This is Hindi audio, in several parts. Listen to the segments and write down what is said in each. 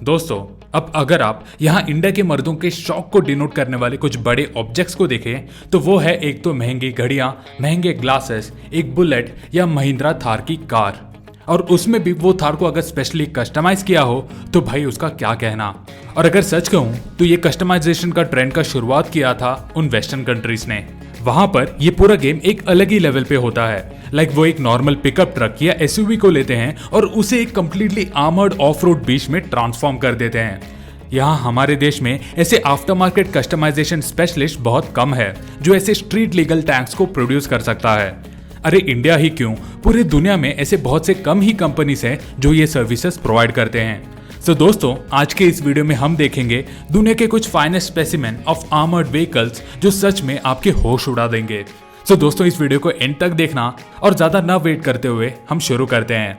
दोस्तों, अब अगर आप यहाँ इंडिया के मर्दों के शौक को डिनोट करने वाले कुछ बड़े ऑब्जेक्ट्स को देखें तो वो है एक तो महंगी घड़ियां, महंगे ग्लासेस, एक बुलेट या महिंद्रा थार की कार। और उसमें भी वो थार को अगर स्पेशली कस्टमाइज किया हो तो भाई उसका क्या कहना। और अगर सच कहूं तो ये कस्टमाइजेशन का ट्रेंड का शुरुआत किया था उन वेस्टर्न कंट्रीज ने। वहां पर ये पूरा गेम एक अलग ही लेवल पे होता है। लाइक वो एक नॉर्मल पिकअप ट्रक या एसयूवी को लेते हैं और उसे एक कंप्लीटली आर्मर्ड ऑफ रोड बीच में ट्रांसफॉर्म कर देते हैं। यहाँ हमारे देश में ऐसे आफ्टर मार्केट कस्टमाइजेशन स्पेशलिस्ट बहुत कम है जो ऐसे स्ट्रीट लीगल टैंक्स को प्रोड्यूस कर सकता है। अरे इंडिया ही क्यों, पूरी दुनिया में ऐसे बहुत से कम ही कंपनीज हैं जो ये सर्विसेज प्रोवाइड करते हैं। सो दोस्तों, आज के इस वीडियो में हम देखेंगे दुनिया के कुछ finest specimen of armoured vehicles जो सच में आपके होश उड़ा देंगे। सो दोस्तों, इस वीडियो को एंड तक देखना और ज्यादा न वेट करते हुए हम शुरू करते हैं।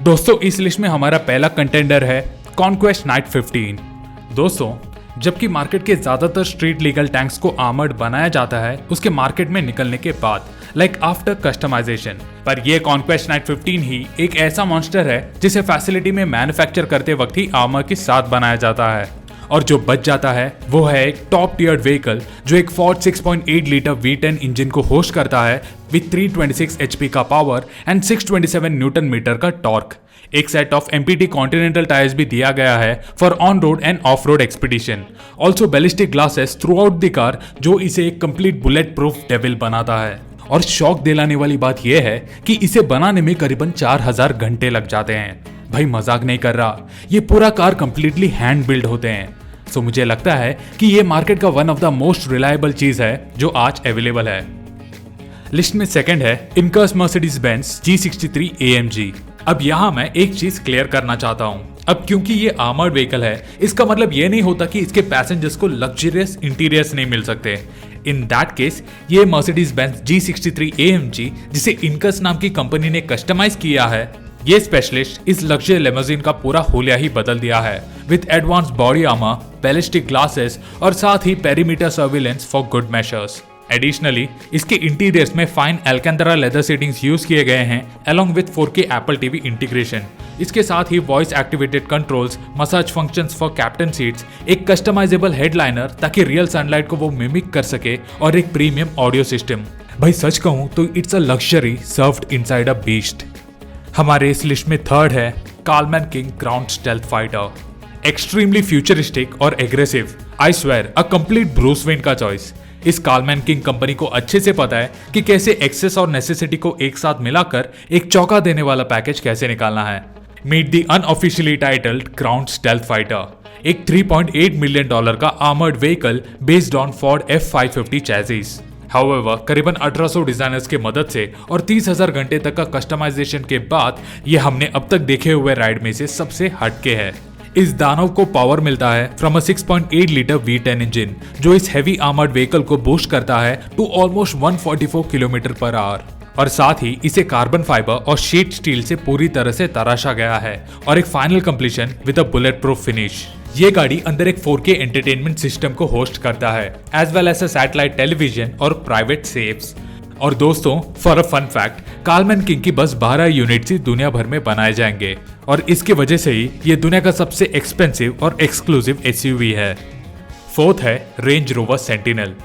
दोस्तों, इस लिस्ट में हमारा पहला कंटेंडर है कॉन्क्वेस्ट नाइट 15। दोस्तों, जबकि मार्केट के ज्यादातर स्ट्रीट लीगल टैंक्स को आर्मर्ड बनाया जाता है उसके मार्केट में निकलने के बाद, लाइक आफ्टर कस्टमाइजेशन, पर ये कॉन्क्वेस्ट नाइट 15 ही एक ऐसा मॉन्स्टर है जिसे फैसिलिटी में मैन्युफैक्चर करते वक्त ही आर्मर के साथ बनाया जाता है। और जो बच जाता है वो है एक टॉप टियर व्हीकल जो एक फोर्ड 6.8 लीटर V10 इंजन को होस्ट करता है विद 326 HP का पावर एंड 627 न्यूटन मीटर का टॉर्क। एक set of MPT continental tyres भी दिया गया है for on road end of road expedition. Also ballistic glasses through out the car जो इसे एक कंप्लीट बुलेट प्रूफ डेविल बनाता है। और शौक दिलाने वाली बात यह है कि इसे बनाने में करीबन 4000 घंटे लग जाते हैं। भाई मजाक नहीं कर रहा, ये पूरा कार कंप्लीटली हैंड बिल्ड होते हैं। सो मुझे लगता है कि ये मार्केट का one of the most reliable चीज है जो आज अवेलेबल है। लिस्ट में सेकंड है incus Mercedes Benz G63 AMG। अब यहाँ मैं एक चीज क्लियर करना चाहता हूँ। अब क्योंकि ये आर्मर्ड व्हीकल है इसका मतलब ये नहीं होता कि इसके पैसेंजर्स को लग्जरियस इंटीरियर्स नहीं मिल सकते। इन दैट केस ये मर्सिडीज बेंज G63 AMG जिसे इनकस नाम की कंपनी ने कस्टमाइज किया है, ये स्पेशलिस्ट इस लग्जरी लिमोजिन का पूरा होलिया ही बदल दिया है with advance body armour, ballistic glasses और साथ ही perimeter surveillance for good measures. Additionally इसके इंटीरियर्स में fine Alcantara leather seatings use किए गए हैं along with 4K Apple TV integration. इसके साथ ही voice activated controls, massage functions for captain seats, एक कस्टमाइजेबल हेडलाइनर ताकि रियल सनलाइट को वो मिमिक कर सके और एक प्रीमियम ऑडियो सिस्टम। भाई सच कहूं तो it's a luxury served inside a beast. हमारे इस लिस्ट में थर्ड है Karlmann King ground stealth fighter. Extremely futuristic और aggressive, I swear a complete Bruce Wayne का चॉइस। इस कार्लमैन किंग कंपनी को अच्छे से पता है कि कैसे एक्सेस और नेसेसिटी को एक साथ मिलाकर एक चौंका देने वाला पैकेज कैसे निकालना है। Meet the unofficially titled ground stealth fighter, एक $3.8 मिलियन का armoured vehicle based on Ford F550 chassis. However, करीबन 1800 डिजाइनर्स के मदद से और 30,000 घंटे तक का कस्टमाइजेशन के बाद ये हमने अब तक देखे हुए राइड में से सबसे हटके है। इस दानव को पावर मिलता है from a 6.8 litre V10 engine जो इस हैवी आर्मर्ड व्हीकल को बूस्ट करता है to almost 144 kilometre per hour. और साथ ही इसे कार्बन फाइबर और शीट स्टील से पूरी तरह से तराशा गया है और एक final completion with a bullet proof finish. ये गाड़ी अंदर एक 4K एंटरटेनमेंट सिस्टम को होस्ट करता है as well as a satellite television और प्राइवेट सेफ्स। और दोस्तों, for a fun fact, Karlmann King की बस 12 यूनिट्स ही दुनिया भर में बनाए जाएंगे और इसकी वजह से ही ये दुनिया का सबसे एक्सपेंसिव और एक्सक्लूसिव SUV है। फोर्थ है रेंज रोवर सेंटिनल।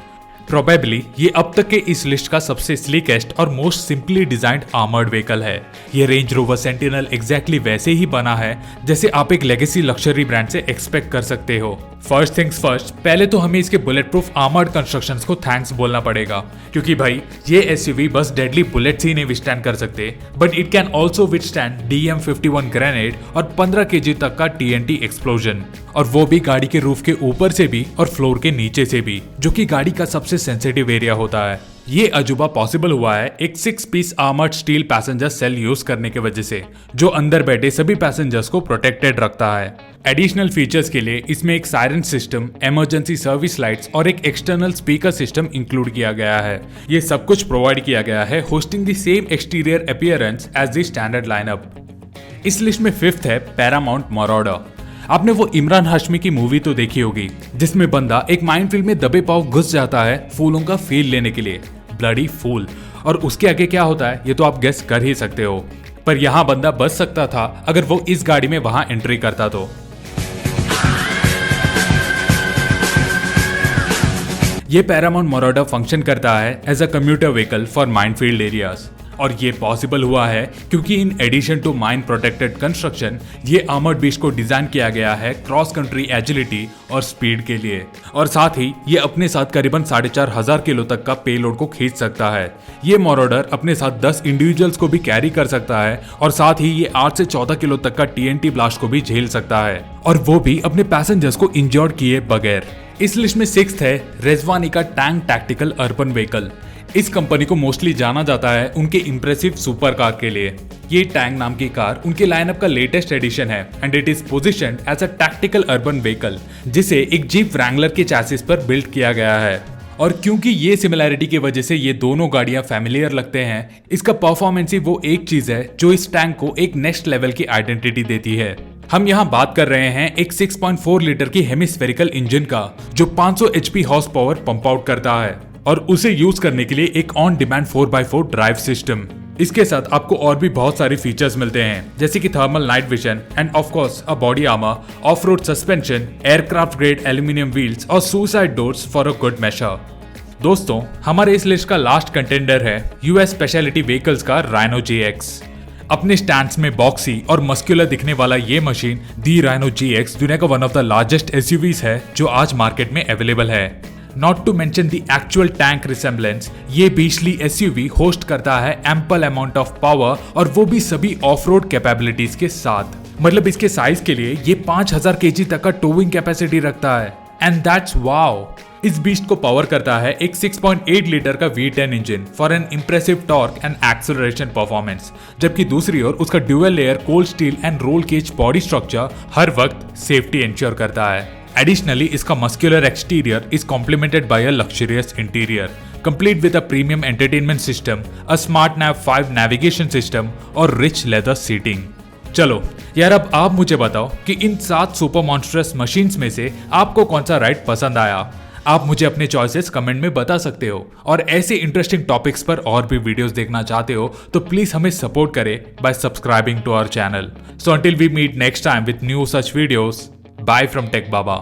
प्रोबेबली ये अब तक के इस लिस्ट का सबसे स्लीकेस्ट और most simply designed armoured vehicle है। ये रेंज रोवर सेंटिनल एग्जैक्टली वैसे ही बना है जैसे आप एक लेगेसी लग्जरी ब्रांड से एक्सपेक्ट कर सकते हो। फर्स्ट थिंग्स फर्स्ट, पहले तो हमें इसके बुलेट प्रूफ आर्मर्ड कंस्ट्रक्शंस को थैंक्स बोलना पड़ेगा क्योंकि भाई ये SUV बस डेडली बुलेट्स ही नहीं विथस्टैंड कर सकते but it can also withstand DM51 grenade और 15 kg तक का TNT एक्सप्लोजन, और वो भी गाड़ी के रूफ के ऊपर से भी और फ्लोर के नीचे से भी, जो कि गाड़ी का सबसे सेंसिटिव एरिया होता है। ये अजूबा पॉसिबल हुआ है एक 6 piece armoured steel passenger cell use करने की वजह से जो अंदर बैठे सभी पैसेंजर्स को प्रोटेक्टेड रखता है। एडिशनल फीचर्स के लिए इसमें एक siren system, emergency service lights और एक एक्सटर्नल स्पीकर सिस्टम इंक्लूड किया गया है। ये सब कुछ प्रोवाइड किया गया है hosting the same exterior appearance as the standard lineup. इस लिस्ट में फिफ्थ है पैरामाउंट मराडर। आपने वो इमरान हाशमी की मूवी तो देखी होगी जिसमें बंदा एक माइनफील्ड में दबे पांव घुस जाता है फूलों का फील लेने के लिए, ब्लडी फूल, और उसके आगे क्या होता है ये तो आप गेस कर ही सकते हो। पर यहाँ बंदा बच सकता था अगर वो इस गाड़ी में वहां एंट्री करता तो। ये पैरामाउंट मराडर फंक्शन करता है as a commuter vehicle for minefield areas, और ये पॉसिबल हुआ है क्योंकि in addition to mine protected construction ये आर्मर्ड बीस्ट को डिजाइन किया गया है क्रॉस कंट्री एजिलिटी और स्पीड के लिए, और साथ ही ये अपने साथ करीबन 4,500 किलो तक का पेलोड को खींच सकता है। ये मराडर अपने साथ 10 इंडिविजुअल्स को भी कैरी कर सकता है, और साथ ही ये 8 से 14 किलो तक का TNT ब्लास्ट को भी झेल सकता है, और वो भी अपने पैसेंजर्स को इंजर्ड किए बगैर। इस लिस्ट में 6th है रेजवानिका टैंक टैक्टिकल अर्बन व्हीकल। इस कंपनी को मोस्टली जाना जाता है उनके इंप्रेसिव सुपर कार के लिए। ये टैंक नाम की कार उनके लाइनअप का लेटेस्ट एडिशन है and it is positioned as a tactical urban vehicle, जिसे एक जीप व्रैंगलर के चैसिस पर बिल्ड किया गया है। और क्योंकि ये सिमिलैरिटी की वजह से ये दोनों गाड़ियां फैमिलियर लगते हैं, इसका परफॉर्मेंस ही वो एक चीज है जो इस टैंक को एक नेक्स्ट लेवल की आइडेंटिटी देती है। हम यहाँ बात कर रहे हैं एक 6.4 लीटर की हेमिस्फेरिकल इंजन का जो 500 HP horse power pump out करता है, और उसे यूज करने के लिए एक on demand 4x4 drive system. इसके साथ आपको और भी बहुत सारे फीचर्स मिलते हैं, जैसे कि thermal night vision and of course a body armour, off road suspension, aircraft grade aluminium wheels और suicide doors for a good measure. दोस्तों, हमारे इस लिस्ट का लास्ट कंटेंडर है यूएस स्पेशलिटी व्हीकल्स का राइनो GX। अपने स्टैंड्स में बॉक्सी और मस्कुलर दिखने वाला ये मशीन दी राइनो GX दुनिया का one of the largest SUVs है जो आज मार्केट में अवेलेबल है। Not to mention the actual tank resemblance, ये बीचली SUV होस्ट करता है एम्पल अमाउंट ऑफ पावर, और वो भी सभी ऑफ रोड कैपेबिलिटीज के साथ। मतलब इसके साइज के लिए ये 5000 kg तक का टोविंग कैपेसिटी रखता है, एंड दैट्स वाओ। इस बीस्ट को पावर करता है एक 6.8 लीटर का V10 engine for an impressive torque and acceleration performance, जबकि दूसरी ओर उसका dual layer cold steel and roll cage body structure हर वक्त सेफ्टी इंश्योर करता है। Additionally, इसका muscular exterior is complemented by a luxurious interior, complete with a premium entertainment system, a smart nav 5 navigation system और rich leather seating। चलो यार, अब आप मुझे बताओ कि इन 7 सुपर मॉन्स्ट्रस मशीन्स में से आपको कौन सा राइड पसंद आया। आप मुझे अपने चॉइसेस कमेंट में बता सकते हो, और ऐसे इंटरेस्टिंग टॉपिक्स पर और भी वीडियोस देखना चाहते हो तो प्लीज हमें सपोर्ट करें by subscribing to our channel. So until we meet next time with new such videos, bye from Tech Baba।